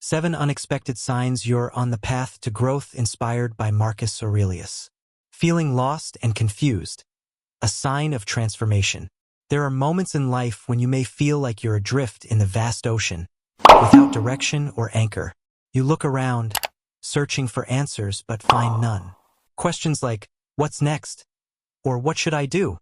7 unexpected signs you're on the path to growth, inspired by Marcus Aurelius. Feeling lost and confused. A sign of transformation. There are moments in life when you may feel like you're adrift in the vast ocean, without direction or anchor. You look around, searching for answers but find none. Questions like, "What's next?" or "What should I do?"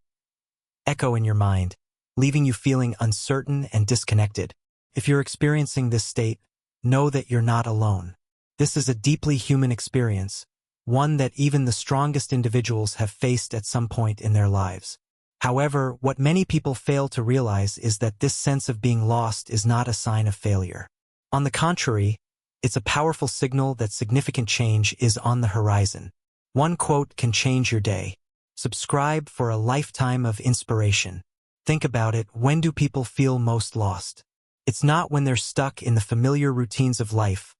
echo in your mind, leaving you feeling uncertain and disconnected. If you're experiencing this state, know that you're not alone. This is a deeply human experience, one that even the strongest individuals have faced at some point in their lives. However, what many people fail to realize is that this sense of being lost is not a sign of failure. On the contrary, it's a powerful signal that significant change is on the horizon. One quote can change your day. Subscribe for a lifetime of inspiration. Think about it: when do people feel most lost? It's not when they're stuck in the familiar routines of life,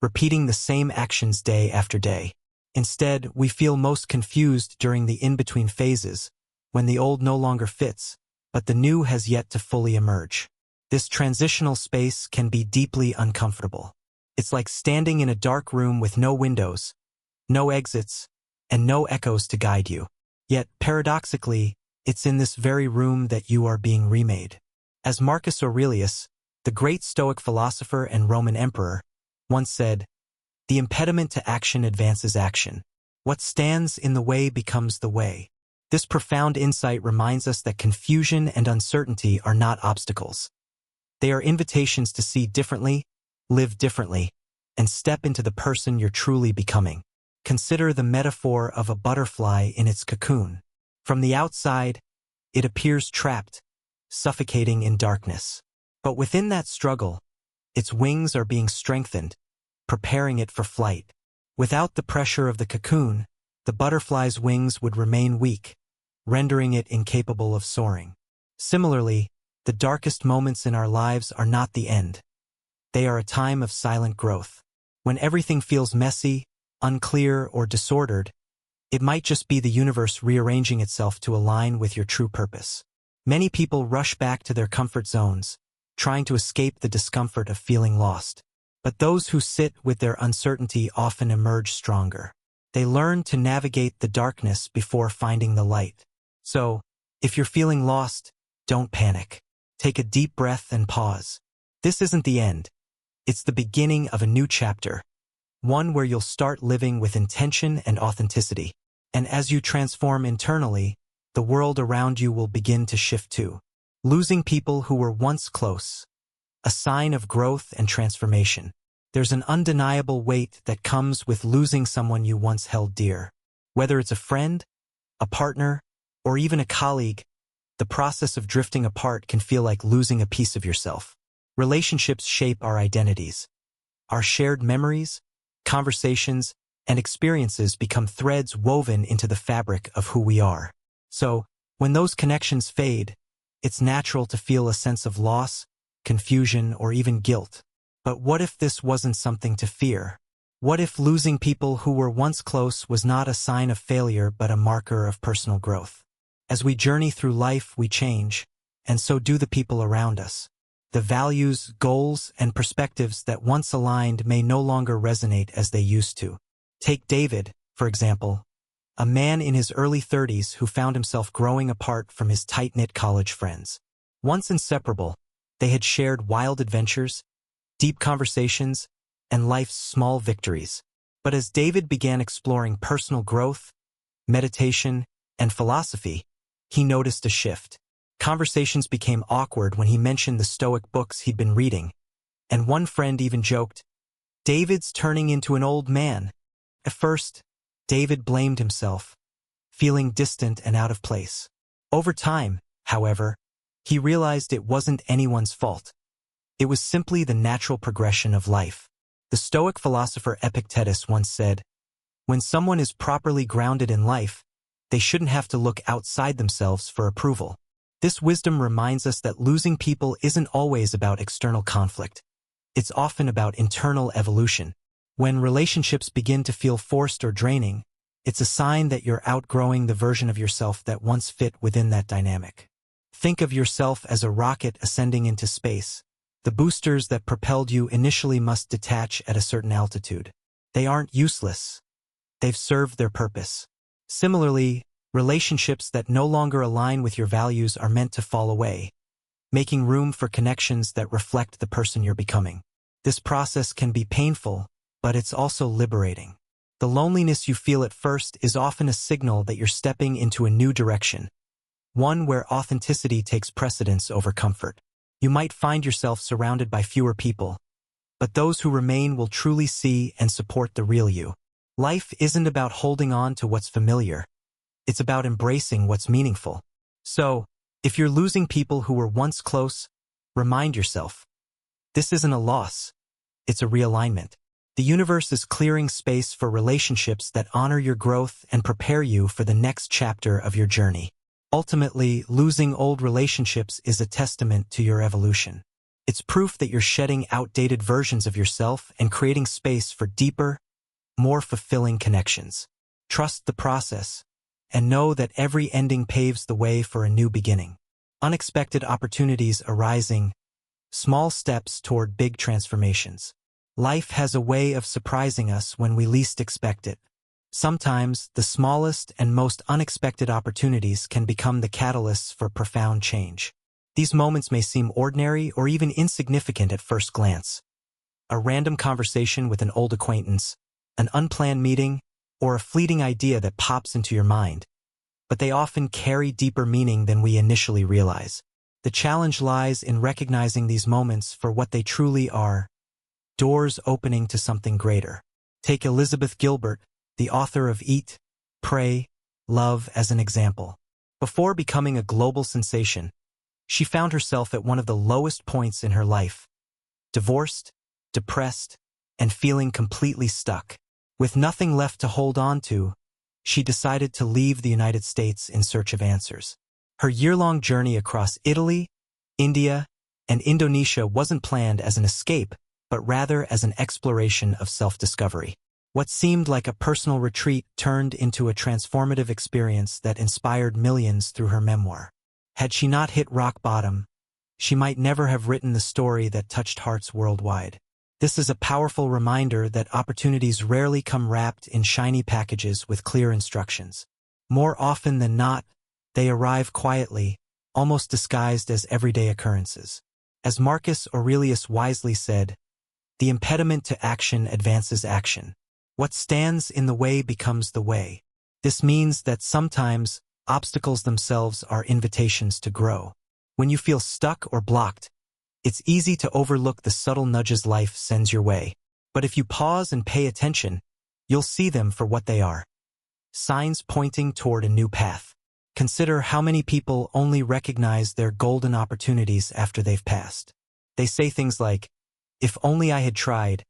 repeating the same actions day after day. Instead, we feel most confused during the in-between phases, when the old no longer fits, but the new has yet to fully emerge. This transitional space can be deeply uncomfortable. It's like standing in a dark room with no windows, no exits, and no echoes to guide you. Yet, paradoxically, it's in this very room that you are being remade. As Marcus Aurelius, the great Stoic philosopher and Roman emperor, once said, "The impediment to action advances action. What stands in the way becomes the way." This profound insight reminds us that confusion and uncertainty are not obstacles. They are invitations to see differently, live differently, and step into the person you're truly becoming. Consider the metaphor of a butterfly in its cocoon. From the outside, it appears trapped, suffocating in darkness. But within that struggle, its wings are being strengthened, preparing it for flight. Without the pressure of the cocoon, the butterfly's wings would remain weak, rendering it incapable of soaring. Similarly, the darkest moments in our lives are not the end. They are a time of silent growth. When everything feels messy, unclear, or disordered, it might just be the universe rearranging itself to align with your true purpose. Many people rush back to their comfort zones, trying to escape the discomfort of feeling lost. But those who sit with their uncertainty often emerge stronger. They learn to navigate the darkness before finding the light. So, if you're feeling lost, don't panic. Take a deep breath and pause. This isn't the end. It's the beginning of a new chapter, one where you'll start living with intention and authenticity. And as you transform internally, the world around you will begin to shift too. Losing people who were once close. A sign of growth and transformation. There's an undeniable weight that comes with losing someone you once held dear. Whether it's a friend, a partner, or even a colleague, the process of drifting apart can feel like losing a piece of yourself. Relationships shape our identities. Our shared memories, conversations, and experiences become threads woven into the fabric of who we are. So, when those connections fade, it's natural to feel a sense of loss, confusion, or even guilt. But what if this wasn't something to fear? What if losing people who were once close was not a sign of failure but a marker of personal growth? As we journey through life, we change, and so do the people around us. The values, goals, and perspectives that once aligned may no longer resonate as they used to. Take David, for example, a man in his early 30s who found himself growing apart from his tight-knit college friends. Once inseparable, they had shared wild adventures, deep conversations, and life's small victories. But as David began exploring personal growth, meditation, and philosophy, he noticed a shift. Conversations became awkward when he mentioned the Stoic books he'd been reading, and one friend even joked, "David's turning into an old man." At first, David blamed himself, feeling distant and out of place. Over time, however, he realized it wasn't anyone's fault. It was simply the natural progression of life. The Stoic philosopher Epictetus once said, "When someone is properly grounded in life, they shouldn't have to look outside themselves for approval." This wisdom reminds us that losing people isn't always about external conflict. It's often about internal evolution. When relationships begin to feel forced or draining, it's a sign that you're outgrowing the version of yourself that once fit within that dynamic. Think of yourself as a rocket ascending into space. The boosters that propelled you initially must detach at a certain altitude. They aren't useless. They've served their purpose. Similarly, relationships that no longer align with your values are meant to fall away, making room for connections that reflect the person you're becoming. This process can be painful, but it's also liberating. The loneliness you feel at first is often a signal that you're stepping into a new direction, one where authenticity takes precedence over comfort. You might find yourself surrounded by fewer people, but those who remain will truly see and support the real you. Life isn't about holding on to what's familiar. It's about embracing what's meaningful. So, if you're losing people who were once close, remind yourself, this isn't a loss, it's a realignment. The universe is clearing space for relationships that honor your growth and prepare you for the next chapter of your journey. Ultimately, losing old relationships is a testament to your evolution. It's proof that you're shedding outdated versions of yourself and creating space for deeper, more fulfilling connections. Trust the process, and know that every ending paves the way for a new beginning. Unexpected opportunities arising, small steps toward big transformations. Life has a way of surprising us when we least expect it. Sometimes, the smallest and most unexpected opportunities can become the catalysts for profound change. These moments may seem ordinary or even insignificant at first glance. A random conversation with an old acquaintance, an unplanned meeting, or a fleeting idea that pops into your mind. But they often carry deeper meaning than we initially realize. The challenge lies in recognizing these moments for what they truly are, doors opening to something greater. Take Elizabeth Gilbert, the author of Eat, Pray, Love, as an example. Before becoming a global sensation, she found herself at one of the lowest points in her life, divorced, depressed, and feeling completely stuck. With nothing left to hold on to, she decided to leave the United States in search of answers. Her year-long journey across Italy, India, and Indonesia wasn't planned as an escape, but rather as an exploration of self-discovery. What seemed like a personal retreat turned into a transformative experience that inspired millions through her memoir. Had she not hit rock bottom, she might never have written the story that touched hearts worldwide. This is a powerful reminder that opportunities rarely come wrapped in shiny packages with clear instructions. More often than not, they arrive quietly, almost disguised as everyday occurrences. As Marcus Aurelius wisely said, the impediment to action advances action. What stands in the way becomes the way. This means that sometimes obstacles themselves are invitations to grow. When you feel stuck or blocked, it's easy to overlook the subtle nudges life sends your way. But if you pause and pay attention, you'll see them for what they are. Signs pointing toward a new path. Consider how many people only recognize their golden opportunities after they've passed. They say things like, if only I had tried,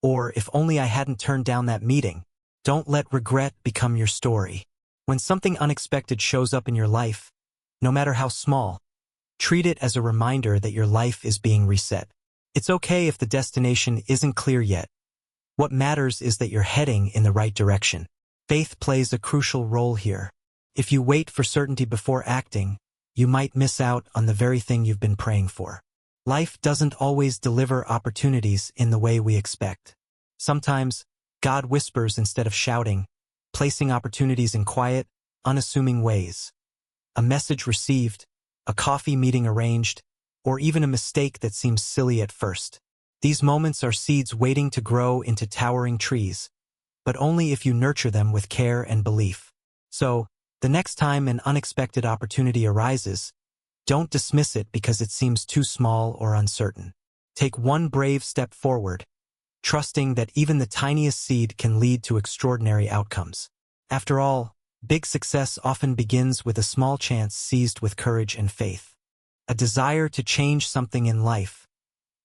or if only I hadn't turned down that meeting. Don't let regret become your story. When something unexpected shows up in your life, no matter how small, treat it as a reminder that your life is being reset. It's okay if the destination isn't clear yet. What matters is that you're heading in the right direction. Faith plays a crucial role here. If you wait for certainty before acting, you might miss out on the very thing you've been praying for. Life doesn't always deliver opportunities in the way we expect. Sometimes, God whispers instead of shouting, placing opportunities in quiet, unassuming ways. A message received, a coffee meeting arranged, or even a mistake that seems silly at first. These moments are seeds waiting to grow into towering trees, but only if you nurture them with care and belief. So, the next time an unexpected opportunity arises, don't dismiss it because it seems too small or uncertain. Take one brave step forward, trusting that even the tiniest seed can lead to extraordinary outcomes. After all, big success often begins with a small chance seized with courage and faith. A desire to change something in life.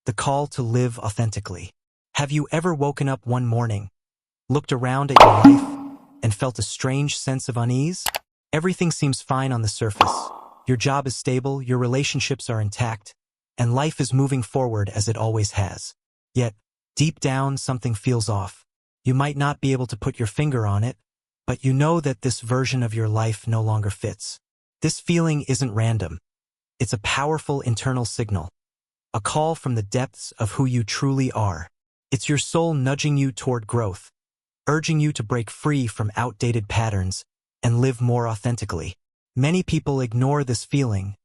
The call to live authentically. Have you ever woken up one morning, looked around at your life, and felt a strange sense of unease? Everything seems fine on the surface. Your job is stable, your relationships are intact, and life is moving forward as it always has. Yet, deep down, something feels off. You might not be able to put your finger on it, but you know that this version of your life no longer fits. This feeling isn't random. It's a powerful internal signal. a call from the depths of who you truly are. It's your soul nudging you toward growth, urging you to break free from outdated patterns and live more authentically. Many people ignore this feeling,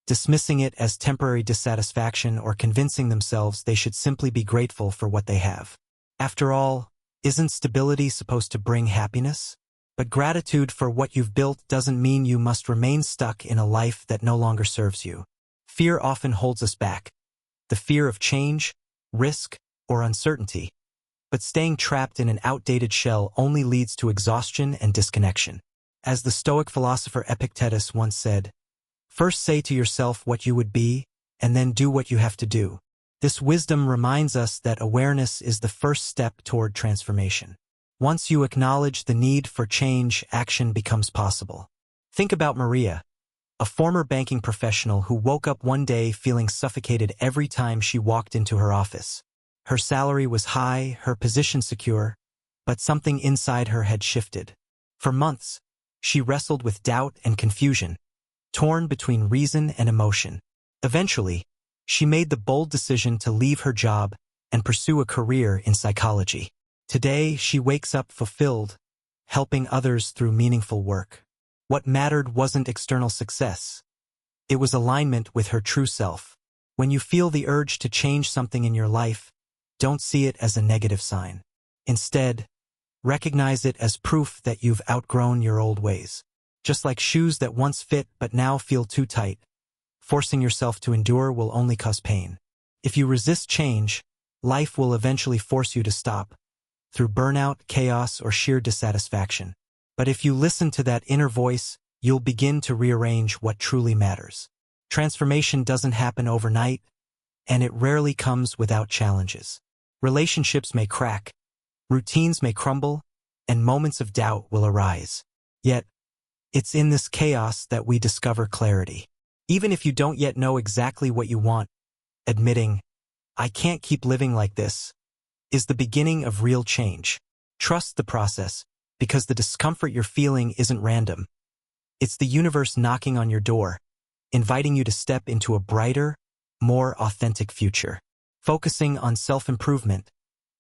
dismissing it as temporary dissatisfaction or convincing themselves they should simply be grateful for what they have. After all, isn't stability supposed to bring happiness? But gratitude for what you've built doesn't mean you must remain stuck in a life that no longer serves you. Fear often holds us back. The fear of change, risk, or uncertainty. But staying trapped in an outdated shell only leads to exhaustion and disconnection. As the Stoic philosopher Epictetus once said, "First say to yourself what you would be, and then do what you have to do." This wisdom reminds us that awareness is the first step toward transformation. Once you acknowledge the need for change, action becomes possible. Think about Maria, a former banking professional who woke up one day feeling suffocated every time she walked into her office. Her salary was high, her position secure, but something inside her had shifted. For months, she wrestled with doubt and confusion, torn between reason and emotion. Eventually, she made the bold decision to leave her job and pursue a career in psychology. Today, she wakes up fulfilled, helping others through meaningful work. What mattered wasn't external success. It was alignment with her true self. When you feel the urge to change something in your life, don't see it as a negative sign. Instead, recognize it as proof that you've outgrown your old ways. Just like shoes that once fit but now feel too tight, forcing yourself to endure will only cause pain. If you resist change, life will eventually force you to stop, through burnout, chaos, or sheer dissatisfaction. But if you listen to that inner voice, you'll begin to rearrange what truly matters. Transformation doesn't happen overnight, and it rarely comes without challenges. Relationships may crack, routines may crumble, and moments of doubt will arise. Yet, it's in this chaos that we discover clarity. Even if you don't yet know exactly what you want, admitting, "I can't keep living like this," is the beginning of real change. Trust the process, because the discomfort you're feeling isn't random. It's the universe knocking on your door, inviting you to step into a brighter, more authentic future. Focusing on self-improvement,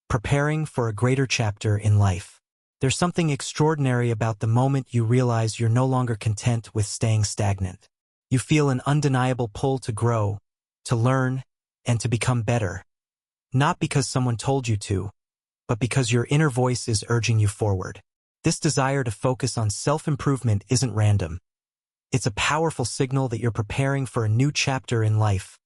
preparing for a greater chapter in life. There's something extraordinary about the moment you realize you're no longer content with staying stagnant. You feel an undeniable pull to grow, to learn, and to become better. Not because someone told you to, but because your inner voice is urging you forward. This desire to focus on self-improvement isn't random. It's a powerful signal that you're preparing for a new chapter in life,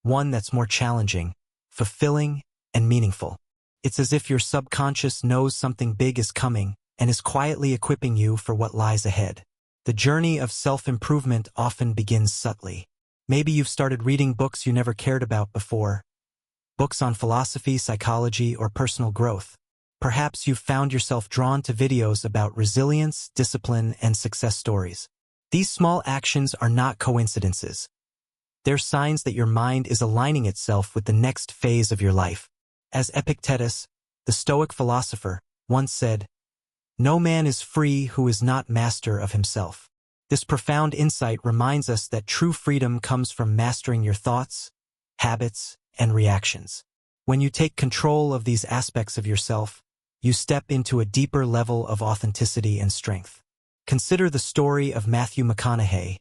one that's more challenging, fulfilling, and meaningful. It's as if your subconscious knows something big is coming and is quietly equipping you for what lies ahead. The journey of self-improvement often begins subtly. Maybe you've started reading books you never cared about before, books on philosophy, psychology, or personal growth. Perhaps you've found yourself drawn to videos about resilience, discipline, and success stories. These small actions are not coincidences. They're signs that your mind is aligning itself with the next phase of your life. As Epictetus, the Stoic philosopher, once said, "No man is free who is not master of himself." This profound insight reminds us that true freedom comes from mastering your thoughts, habits, and reactions. When you take control of these aspects of yourself, you step into a deeper level of authenticity and strength. Consider the story of Matthew McConaughey,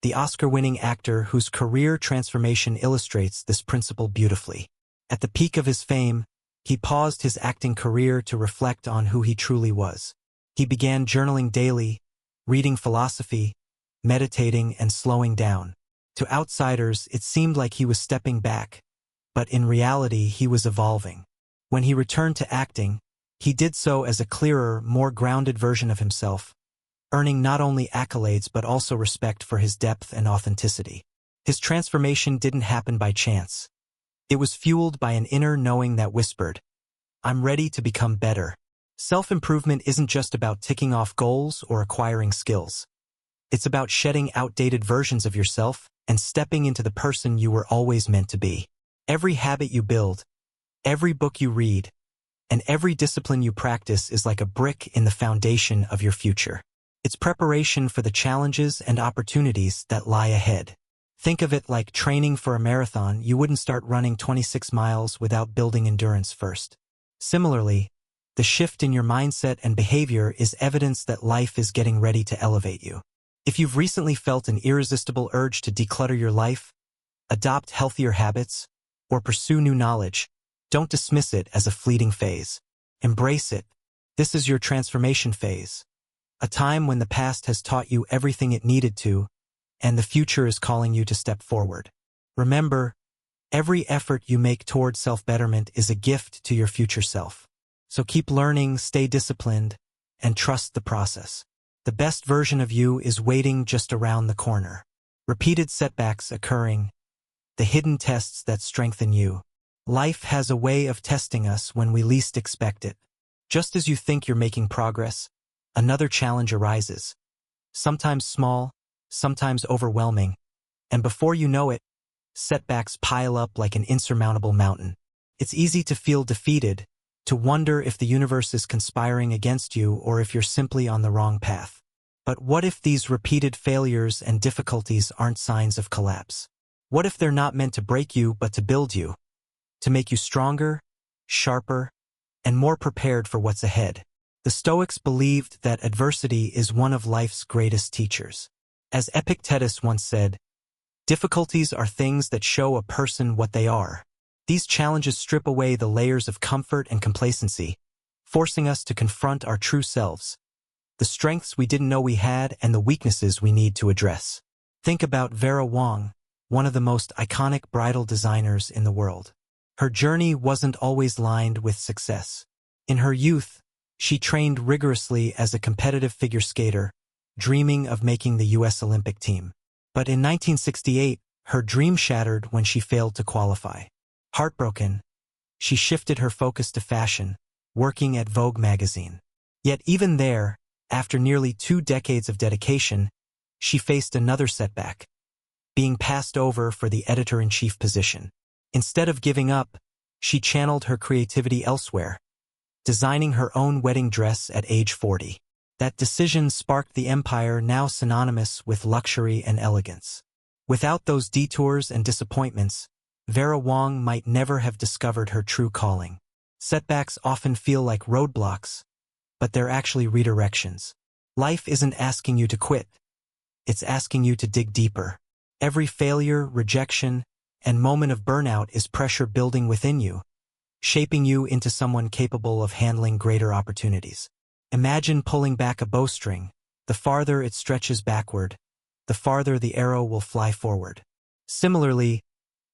the Oscar-winning actor whose career transformation illustrates this principle beautifully. At the peak of his fame, he paused his acting career to reflect on who he truly was. He began journaling daily, reading philosophy, meditating, and slowing down. To outsiders, it seemed like he was stepping back, but in reality, he was evolving. When he returned to acting, he did so as a clearer, more grounded version of himself, earning not only accolades but also respect for his depth and authenticity. His transformation didn't happen by chance. It was fueled by an inner knowing that whispered, "I'm ready to become better." Self-improvement isn't just about ticking off goals or acquiring skills. It's about shedding outdated versions of yourself and stepping into the person you were always meant to be. Every habit you build, every book you read, and every discipline you practice is like a brick in the foundation of your future. It's preparation for the challenges and opportunities that lie ahead. Think of it like training for a marathon. You wouldn't start running 26 miles without building endurance first. Similarly, the shift in your mindset and behavior is evidence that life is getting ready to elevate you. If you've recently felt an irresistible urge to declutter your life, adopt healthier habits, or pursue new knowledge, don't dismiss it as a fleeting phase. Embrace it. This is your transformation phase, a time when the past has taught you everything it needed to, and the future is calling you to step forward. Remember, every effort you make toward self-betterment is a gift to your future self. So keep learning, stay disciplined, and trust the process. The best version of you is waiting just around the corner. Repeated setbacks occurring, the hidden tests that strengthen you. Life has a way of testing us when we least expect it. Just as you think you're making progress, another challenge arises. Sometimes small, sometimes overwhelming, and before you know it, setbacks pile up like an insurmountable mountain. It's easy to feel defeated, to wonder if the universe is conspiring against you or if you're simply on the wrong path. But what if these repeated failures and difficulties aren't signs of collapse? What if they're not meant to break you but to build you, to make you stronger, sharper, and more prepared for what's ahead? The Stoics believed that adversity is one of life's greatest teachers. As Epictetus once said, difficulties are things that show a person what they are. These challenges strip away the layers of comfort and complacency, forcing us to confront our true selves, the strengths we didn't know we had and the weaknesses we need to address. Think about Vera Wang, one of the most iconic bridal designers in the world. Her journey wasn't always lined with success. In her youth, she trained rigorously as a competitive figure skater, dreaming of making the U.S. Olympic team. But in 1968, her dream shattered when she failed to qualify. Heartbroken, she shifted her focus to fashion, working at Vogue magazine. Yet even there, after nearly 2 decades of dedication, she faced another setback, being passed over for the editor-in-chief position. Instead of giving up, she channeled her creativity elsewhere, designing her own wedding dress at age 40. That decision sparked the empire now synonymous with luxury and elegance. Without those detours and disappointments, Vera Wang might never have discovered her true calling. Setbacks often feel like roadblocks, but they're actually redirections. Life isn't asking you to quit. It's asking you to dig deeper. Every failure, rejection, and moment of burnout is pressure building within you, shaping you into someone capable of handling greater opportunities. Imagine pulling back a bowstring. The farther it stretches backward, the farther the arrow will fly forward. Similarly,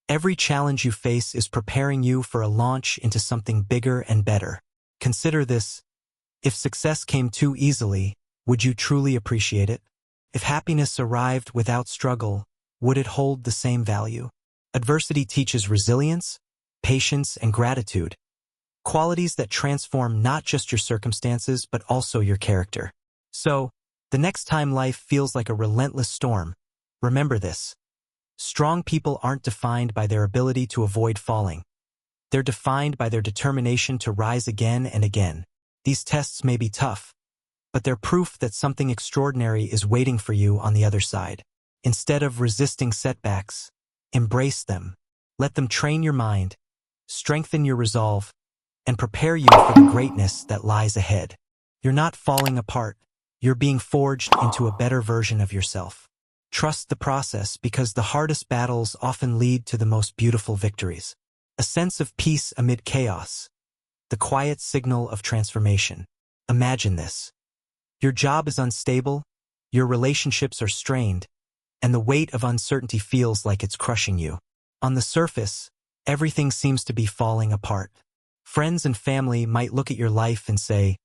every challenge you face is preparing you for a launch into something bigger and better. Consider this: if success came too easily, would you truly appreciate it? If happiness arrived without struggle, would it hold the same value? Adversity teaches resilience, patience, and gratitude, qualities that transform not just your circumstances but also your character. So, the next time life feels like a relentless storm, remember this: strong people aren't defined by their ability to avoid falling. They're defined by their determination to rise again and again. These tests may be tough, but they're proof that something extraordinary is waiting for you on the other side. Instead of resisting setbacks, embrace them. Let them train your mind, strengthen your resolve, and prepare you for the greatness that lies ahead. You're not falling apart. You're being forged into a better version of yourself. Trust the process, because the hardest battles often lead to the most beautiful victories. A sense of peace amid chaos, the quiet signal of transformation. Imagine this: your job is unstable, your relationships are strained, and the weight of uncertainty feels like it's crushing you. On the surface, everything seems to be falling apart. Friends and family might look at your life and say,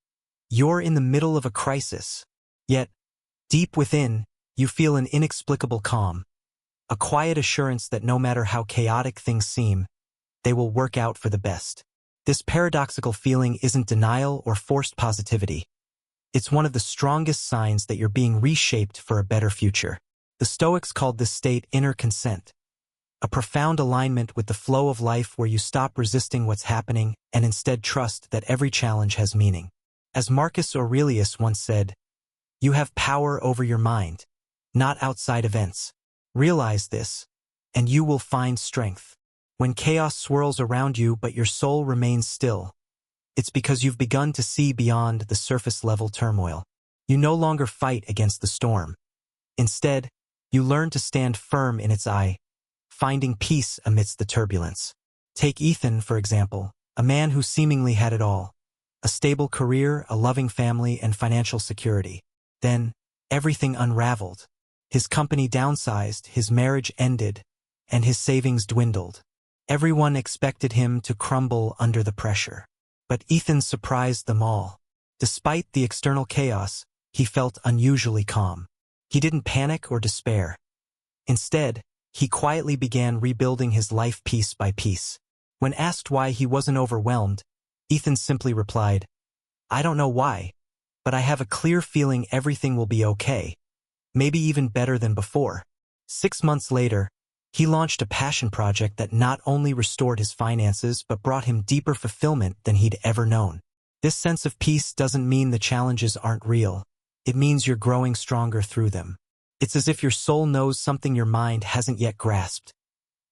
"You're in the middle of a crisis." Yet, deep within, you feel an inexplicable calm, a quiet assurance that no matter how chaotic things seem, they will work out for the best. This paradoxical feeling isn't denial or forced positivity. It's one of the strongest signs that you're being reshaped for a better future. The Stoics called this state inner consent, a profound alignment with the flow of life where you stop resisting what's happening and instead trust that every challenge has meaning. As Marcus Aurelius once said, "You have power over your mind, not outside events." Realize this: and you will find strength. When chaos swirls around you but your soul remains still, it's because you've begun to see beyond the surface-level turmoil. You no longer fight against the storm. Instead, you learn to stand firm in its eye, finding peace amidst the turbulence. Take Ethan, for example, a man who seemingly had it all: a stable career, a loving family, and financial security. Then, everything unraveled. His company downsized, his marriage ended, and his savings dwindled. Everyone expected him to crumble under the pressure. But Ethan surprised them all. Despite the external chaos, he felt unusually calm. He didn't panic or despair. Instead, he quietly began rebuilding his life piece by piece. When asked why he wasn't overwhelmed, Ethan simply replied, "I don't know why, but I have a clear feeling everything will be okay, maybe even better than before." 6 months later, he launched a passion project that not only restored his finances but brought him deeper fulfillment than he'd ever known. This sense of peace doesn't mean the challenges aren't real. It means you're growing stronger through them. It's as if your soul knows something your mind hasn't yet grasped.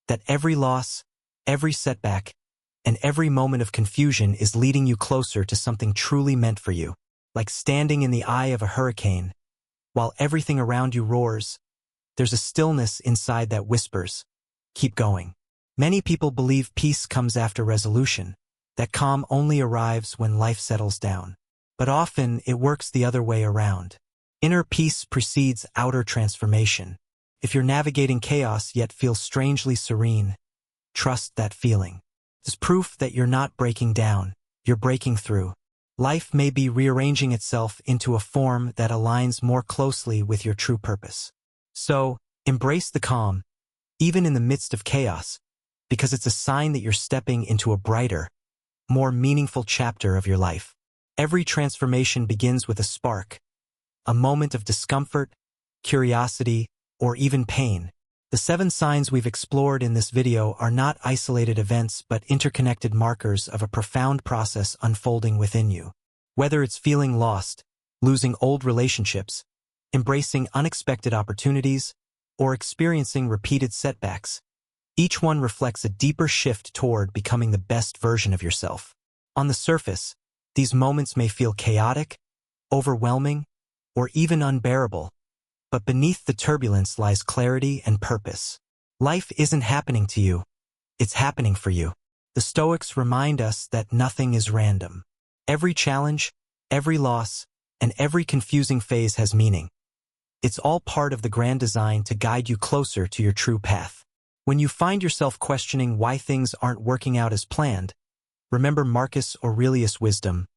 That every loss, every setback, and every moment of confusion is leading you closer to something truly meant for you. Like standing in the eye of a hurricane, while everything around you roars, there's a stillness inside that whispers, "Keep going." Many people believe peace comes after resolution, that calm only arrives when life settles down. But often it works the other way around. Inner peace precedes outer transformation. If you're navigating chaos yet feel strangely serene, trust that feeling. It's proof that you're not breaking down, you're breaking through. Life may be rearranging itself into a form that aligns more closely with your true purpose. So, embrace the calm, even in the midst of chaos, because it's a sign that you're stepping into a brighter, more meaningful chapter of your life. Every transformation begins with a spark, a moment of discomfort, curiosity, or even pain. The 7 signs we've explored in this video are not isolated events but interconnected markers of a profound process unfolding within you. Whether it's feeling lost, losing old relationships, embracing unexpected opportunities, or experiencing repeated setbacks, each one reflects a deeper shift toward becoming the best version of yourself. On the surface, these moments may feel chaotic, overwhelming, or even unbearable, but beneath the turbulence lies clarity and purpose. Life isn't happening to you, it's happening for you. The Stoics remind us that nothing is random. Every challenge, every loss, and every confusing phase has meaning. It's all part of the grand design to guide you closer to your true path. When you find yourself questioning why things aren't working out as planned, remember Marcus Aurelius' wisdom.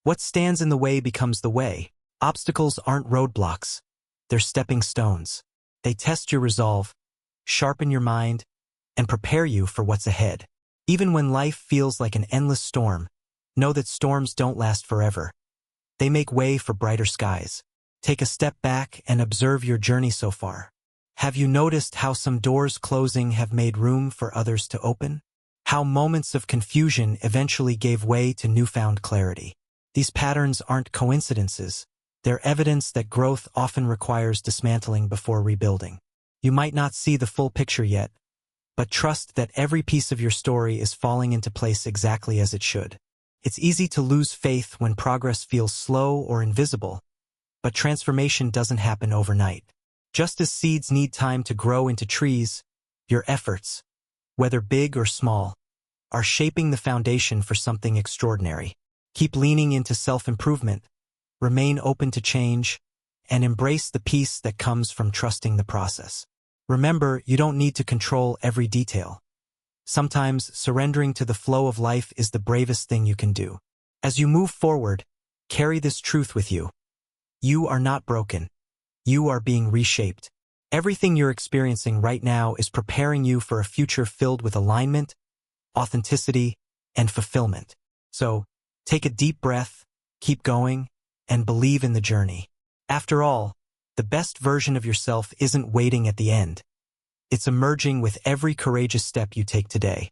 What stands in the way becomes the way. Obstacles aren't roadblocks. They're stepping stones. They test your resolve, sharpen your mind, and prepare you for what's ahead. Even when life feels like an endless storm, know that storms don't last forever. They make way for brighter skies. Take a step back and observe your journey so far. Have you noticed how some doors closing have made room for others to open? How moments of confusion eventually gave way to newfound clarity? These patterns aren't coincidences. They're evidence that growth often requires dismantling before rebuilding. You might not see the full picture yet, but trust that every piece of your story is falling into place exactly as it should. It's easy to lose faith when progress feels slow or invisible, but transformation doesn't happen overnight. Just as seeds need time to grow into trees, your efforts, whether big or small, are shaping the foundation for something extraordinary. Keep leaning into self-improvement, remain open to change, and embrace the peace that comes from trusting the process. Remember, you don't need to control every detail. Sometimes surrendering to the flow of life is the bravest thing you can do. As you move forward, carry this truth with you. You are not broken. You are being reshaped. Everything you're experiencing right now is preparing you for a future filled with alignment, authenticity, and fulfillment. So, take a deep breath, keep going, and believe in the journey. After all, the best version of yourself isn't waiting at the end. It's emerging with every courageous step you take today.